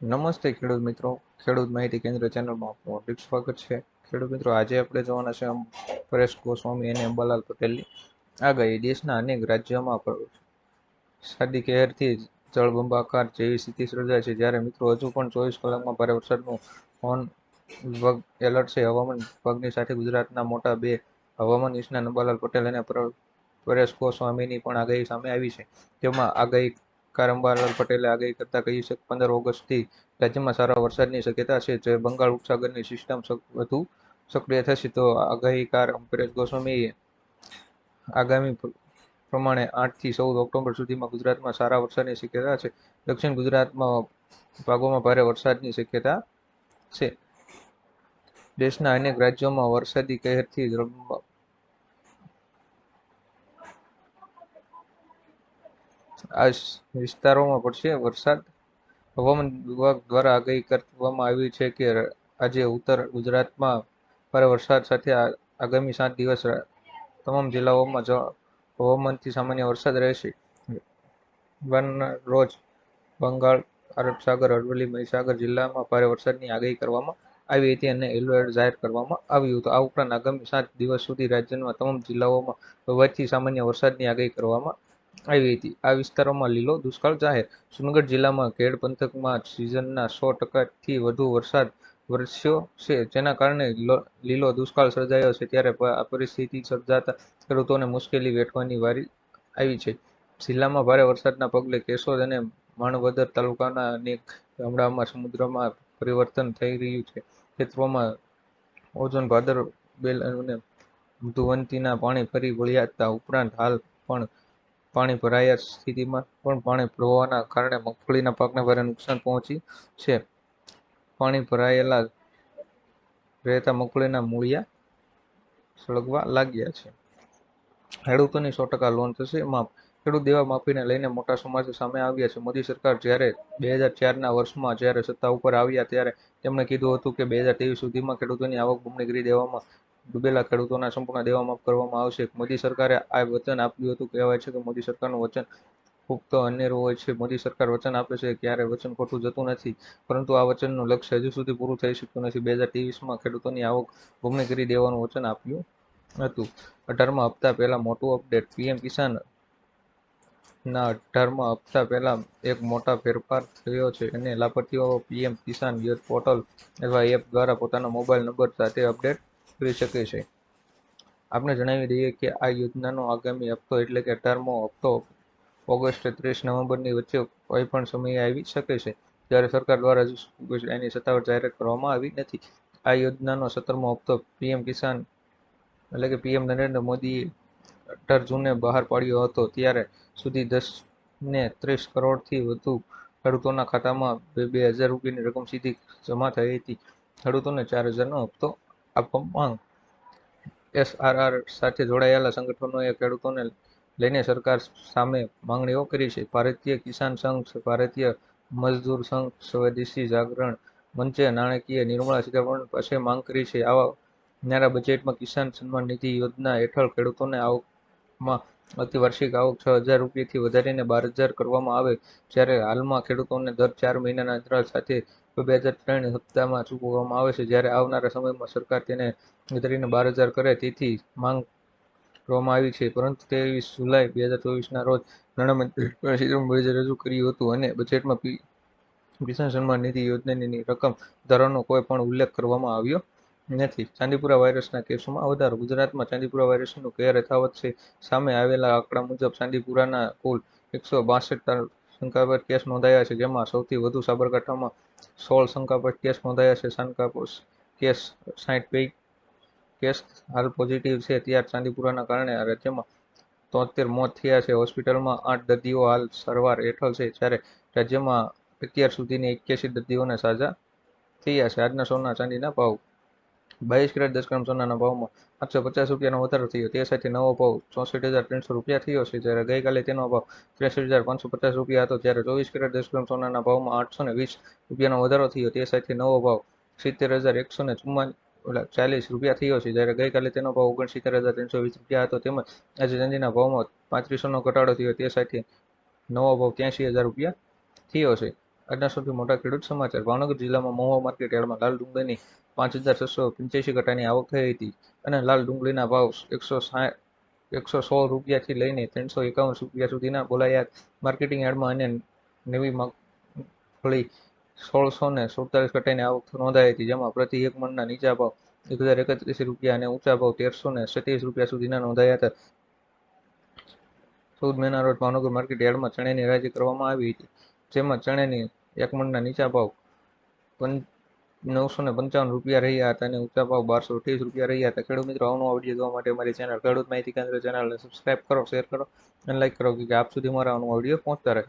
નમસ્તે ખેડૂત મિત્રો, ખેડૂત માહિતી કેન્દ્ર ચેનલમાં આપનું હાર્દિક સ્વાગત છે. ખેડૂત મિત્રો, આજે આપણે જોવાના છે પરેશ ગોસ્વામી અને અંબાલાલ પટેલની આગાહી. દેશના અનેક રાજ્યોમાં સાદી કહેરથી જળબંબાકાર જેવી સ્થિતિ સર્જાય છે. જ્યારે મિત્રો હજુ પણ 24 કલાકમાં ભારે વરસાદનું ઓન વિભાગ એલર્ટ છે. હવામાન વિભાગની સાથે ગુજરાતના મોટા બે હવામાન નિષ્ણાત અંબાલાલ પટેલ અને પરેશ ગોસ્વામીની પણ આગાહી સામે આવી છે. તેમાં આગાહીકાર અંબાલાલ પટેલે આગાહી કરતા કહ્યું છે કે 15 ઓગસ્ટથી રાજ્યમાં સારા વરસાદની શક્યતા છે. જે બંગાળ ઉપસાગરની સિસ્ટમ વધુ સક્રિય થશે તો આગાહીકાર પરેશ ગોસ્વામીએ આગામી પ્રમાણે 8 થી 14 ઓક્ટોબર સુધીમાં ગુજરાતમાં સારા વરસાદની શક્યતા છે. દક્ષિણ ગુજરાતમાં ભાગોમાં ભારે વરસાદની શક્યતા છે. દેશના અનેક રાજ્યોમાં વરસાદી કહેરથી આ વિસ્તારોમાં પડશે વરસાદ. હવામાન વિભાગ દ્વારા આગાહી કરવામાં આવી છે કે આજે ઉત્તર ગુજરાતમાં ભારે વરસાદ સાથે આગામી 7 દિવસ તમામ જિલ્લાઓમાં હવામાનથી સામાન્ય વરસાદ રહેશે. રવિવારના રોજ બંગાળ, અરબ સાગર, અરવલ્લી, મહીસાગર જિલ્લામાં ભારે વરસાદની આગાહી કરવામાં આવી હતી અને એલર્ટ જાહેર કરવામાં આવ્યું હતું. આ ઉપરાંત આગામી 7 દિવસ સુધી રાજ્યના તમામ જિલ્લાઓમાં હળવાથી સામાન્ય વરસાદની આગાહી કરવામાં આવી હતી. આ વિસ્તારોમાં લીલો દુષ્કાળ જાહેર. સોનગઢ જિલ્લામાં ખેડ પંથકમાં સિઝનના 100%થી વધુ વરસાદ વરસ્યો છે, જેના કારણે લીલો દુષ્કાળ સર્જાયો છે. ત્યારે આ પરિસ્થિતિ સર્જાતા ખેડૂતોને મુશ્કેલી વેઠવાની વારી આવી છે. જિલ્લામાં ભારે વરસાદના પગલે કેશોદ અને માણવદર તાલુકાના અનેક ગામડામાં સમુદ્રમાં પરિવર્તન થઈ રહ્યું છે. ખેતરોમાં ઓઝોન, ભાદર, બેલ અને મધુવંતીના પાણી ફરી વળ્યા ઉપરાંત હાલ પણ પાણી ભરાયા સ્થિતિમાં પણ પાણી પ્રવાહના કારણે મગફળીના પાકને ભારે નુકસાન પહોંચ્યું છે. પાણી ભરાયેલા રહેતા મગફળીના મૂળિયા સળગવા લાગ્યા છે. ખેડૂતોની 100% લોન થશે માફ. ખેડૂત દેવા માફીને લઈને મોટા સમાચાર સામે આવ્યા છે. મોદી સરકાર જ્યારે 2004ના વર્ષમાં જ્યારે સત્તા ઉપર આવ્યા ત્યારે તેમણે કીધું હતું કે 2023 સુધીમાં ખેડૂતોની આવક બમણી કરી દેવામાં ડૂબેલા ખેડૂતોના સંપૂર્ણ દેવા માફ કરવામાં આવશે. મોદી સરકારે આ વચન આપ્યું હતું. કહેવાય છે કે મોદી સરકારનું વચન પુખ્ત અનેરું હોય છે. મોદી સરકાર વચન આપે છે ક્યારે વચન ખોટું જતું નથી, પરંતુ આ વચનનું લક્ષ્ય હજુ સુધી પૂરું થઈ શક્યું નથી. 2023માં ખેડૂતોની આવક બમણી કરી દેવાનું વચન આપ્યું હતું. 18મા હપ્તા પહેલા મોટું અપડેટ. પીએમ કિસાન ના 18મા હપ્તા પહેલા એક મોટા ફેરફાર થયો છે અને લાભાર્થીઓ પીએમ કિસાન યોજના પોર્ટલ અથવા એપ દ્વારા પોતાના મોબાઈલ નંબર સાથે અપડેટ કરી શકે છે. આપને જણાવી દઈએ કે આ યોજનાનો આગામી હપ્તો એટલે કે 18મો હપ્તો ઓગસ્ટ 30 નવેમ્બરની વચ્ચે કોઈ પણ સમયે આવી શકે છે. જ્યારે સરકાર દ્વારા હજુ એની સત્તાવાર જાહેરાત કરવામાં આવી નથી. આ યોજનાનો 17મો હપ્તો પીએમ કિસાન એટલે કે પીએમ નરેન્દ્ર મોદીએ 18 જૂને બહાર પાડ્યો હતો. ત્યારે સુધી 10.30 કરોડથી વધુ ખેડૂતોના ખાતામાં 2,000 રૂપિયાની રકમ સીધી જમા થઈ હતી. ખેડૂતોને 4,000નો હપ્તો આપવા માંગ. એસઆરઆર સાથે જોડાયેલા સંગઠનોએ ખેડૂતોને લઈને સરકાર સામે માંગણીઓ કરી છે. ભારતીય કિસાન સંઘ, ભારતીય મજદૂર સંઘ, સ્વદેશી જાગરણ મંચે નાણાકીય નિર્મળા સીતારમણ પાસે માંગ કરી છે. આવનારા બજેટમાં કિસાન સન્માન નિધિ યોજના હેઠળ ખેડૂતોને આવકમાં અતિ વાર્ષિક આવક 6,000 રૂપિયાથી વધારીને 12,000 કરવામાં આવે. જ્યારે હાલમાં ખેડૂતોને દર 4 મહિનાના અંતરાલ સાથે 2003 હપ્તામાં ચૂકવવામાં આવે છે. જ્યારે આવનારા સમયમાં સરકાર તેને વધારીને 12,000 કરે તેવી માંગ કરવામાં આવી છે, પરંતુ 23 જુલાઈ 2024ના રોજ નાણામંત્રી નિર્મલા સીતારમણે બજેટ રજૂ કર્યું હતું અને બજેટમાં કિસાન સન્માન નિધિ યોજનાની રકમ વધારવાનો કોઈ પણ ઉલ્લેખ કરવામાં આવ્યો નથી. ચાંદીપુરા વાયરસના કેસોમાં વધારો. ગુજરાતમાં ચાંદીપુરા વાયરસનું કહેર યથાવત છે. સામે આવેલા આંકડા મુજબ ચાંદીપુરાના કુલ 162 શંકાસ્પદ કેસ નોંધાયા છે, જેમાં સૌથી વધુ સાબરકાંઠામાં 16 શંકાસ્પદ કેસ નોંધાયા છે. શંકાસ્પદ કેસ 60 કેસ હાલ પોઝિટિવ છે. ત્યારે ચાંદીપુરાના કારણે રાજ્યમાં 73 મોત થયા છે. હોસ્પિટલમાં 8 દર્દીઓ હાલ સારવાર હેઠળ છે, જ્યારે રાજ્યમાં અત્યાર સુધીની 81 દર્દીઓને સાજા થયા છે. આજના સોના ચાંદીના ભાવ. 22 કેરેટ 10 ગ્રામ સોનાના ભાવમાં 850 રૂપિયાનો વધારો થયો. તે સાથે નવો ભાવ 64,300 રૂપિયા થયો છે, જ્યારે ગઈકાલે તેનો ભાવ 63,550 રૂપિયા હતો. જ્યારે 24 કેરેટ 10 ગ્રામ સોનાના ભાવમાં 820 રૂપિયાનો વધારો થયો. તે સાથે નવો ભાવ 70,140 રૂપિયા થયો છે, જ્યારે ગઈકાલે તેનો ભાવ 69,320 રૂપિયા હતો. તેમજ આજે ચાંદીના ભાવમાં 3500નો ઘટાડો થયો. તે સાથે નવો ભાવ 83,000 રૂપિયા થયો છે. આજના સૌથી મોટા ખેડૂત સમાચાર. ભાવનગર જિલ્લામાં મહુવા માર્કેટ યાર્ડમાં લાલ ડુંગળીની 5,685 કટ્ટાની આવક થઈ હતી અને લાલ ડુંગળીના ભાવ 116 રૂપિયાથી લઈને 351 રૂપિયા સુધીના બોલાયા. માર્કેટિંગ યાર્ડમાં અન્ય નવી મગફળી 1,647 કટ્ટાની આવક નોંધાઈ હતી, જેમાં પ્રતિ એક મણના નીચા ભાવ 1,031 રૂપિયા અને ઊંચા ભાવ 1,327 રૂપિયા સુધીના નોંધાયા હતા. 14 મેના રોજ ભાવનગર માર્કેટ યાર્ડમાં ચણાની હરાજી કરવામાં આવી હતી, જેમાં ચણાની એક મણના નીચા ભાવ 955 રૂપિયા રહ્યા હતા અને ઊંચા ભાવ 1,228 રૂપિયા રહ્યા હતા. ખેડૂત મિત્રો, આવનો વિડીયો જોવા માટે અમારી ચેનલ ખેડૂત માહિતી કેન્દ્ર ચેનલને સબસ્ક્રાઇબ કરો, શેર કરો અને લાઇક કરો કે આપ સુધી મારા આવનો વિડીયો પહોંચતા રહે.